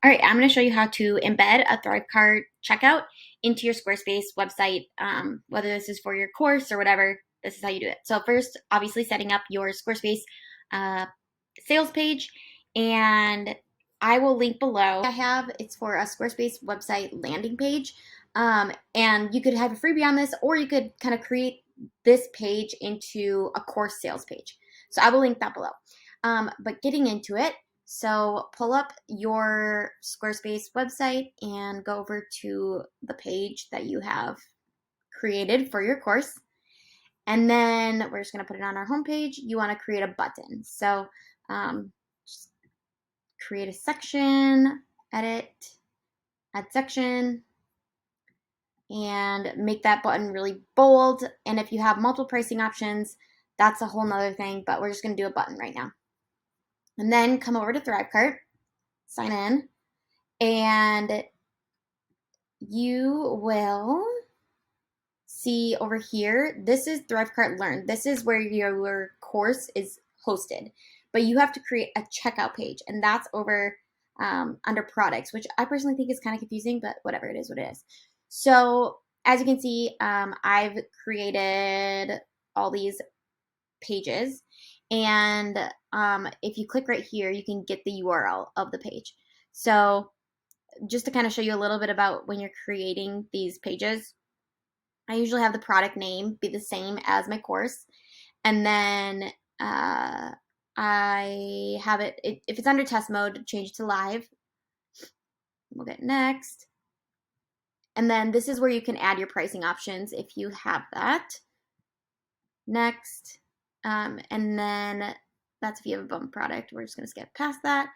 All right, I'm going to show you how to embed a ThriveCart checkout into your Squarespace website, whether this is for your course or whatever. This is how you do it. So first, obviously setting up your Squarespace sales page, and I will link below. It's for a Squarespace website landing page, and you could have a freebie on this, or you could kind of create this page into a course sales page. So I will link that below. But getting into it, so pull up your Squarespace website and go over to the page that you have created for your course. And then we're just going to put it on our homepage. You want to create a button. So just create a section, edit, add section, and make that button really bold. And if you have multiple pricing options, that's a whole nother thing, but we're just going to do a button right now. And then come over to ThriveCart, sign in, and you will see over here, this is ThriveCart Learn. This is where your course is hosted, but you have to create a checkout page, and that's over under products, which I personally think is kind of confusing, but whatever, it is what it is. So as you can see, I've created all these pages, and if you click right here, you can get the URL of the page. So just to kind of show you a little bit about when you're creating these pages, I usually have the product name be the same as my course, and then I have it, if it's under test mode, change to live. We'll get next. And then this is where you can add your pricing options if you have that. Next. And then that's if you have a bump product. We're just going to skip past that.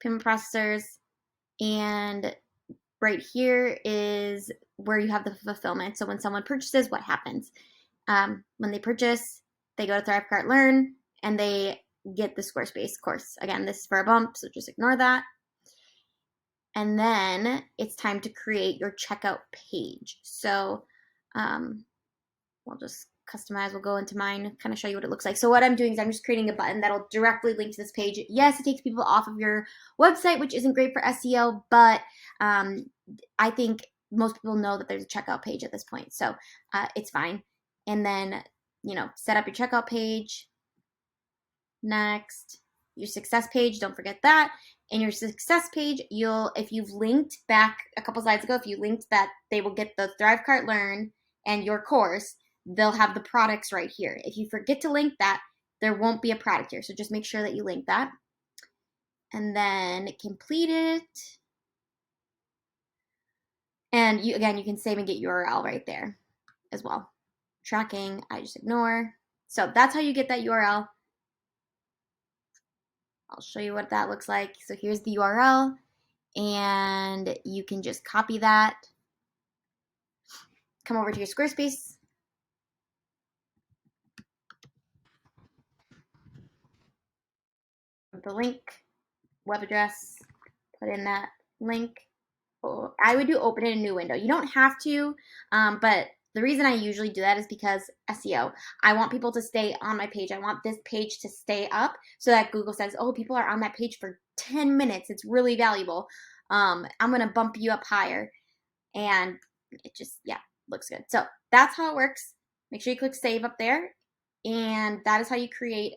Payment processors. And right here is where you have the fulfillment. So when someone purchases, what happens? When they purchase, they go to ThriveCart Learn, and they get the Squarespace course. Again, this is for a bump, so just ignore that. And then it's time to create your checkout page. So we'll just customize. We'll go into mine, kind of show you what it looks like. So what I'm doing is I'm just creating a button that'll directly link to this page. Yes, it takes people off of your website, which isn't great for SEO, but I think most people know that there's a checkout page at this point, so it's fine. And then, set up your checkout page. Next, your success page, don't forget that. In your success page, if you've linked back a couple slides ago, if you linked that, they will get the ThriveCart Learn and your course. They'll have the products right here. If you forget to link that, there won't be a product here. So just make sure that you link that. And then complete it. And again, you can save and get URL right there as well. Tracking, I just ignore. So that's how you get that URL. I'll show you what that looks like. So here's the URL, and you can just copy that. Come over to your Squarespace. The link, web address, put in that link. I would do open in a new window. You don't have to, but the reason I usually do that is because SEO. I want people to stay on my page. I want this page to stay up so that Google says, oh, people are on that page for 10 minutes. It's really valuable. I'm going to bump you up higher. And it just, looks good. So that's how it works. Make sure you click save up there. And that is how you create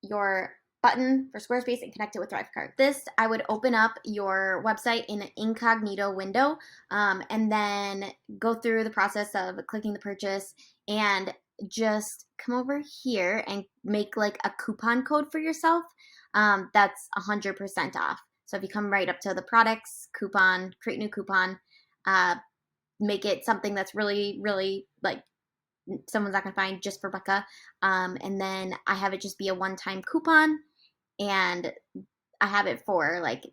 your button for Squarespace and connect it with ThriveCart. This, I would open up your website in an incognito window, and then go through the process of clicking the purchase, and just come over here and make like a coupon code for yourself. That's 100% off. So if you come right up to the products, coupon, create new coupon, make it something that's really, really like someone's not gonna find just for Becca. And then I have it just be a one-time coupon, and I have it for like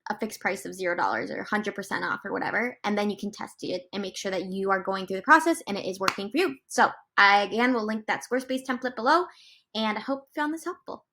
a fixed price of $0 or 100% off or whatever. And then you can test it and make sure that you are going through the process and it is working for you. So I, again, will link that Squarespace template below, and I hope you found this helpful.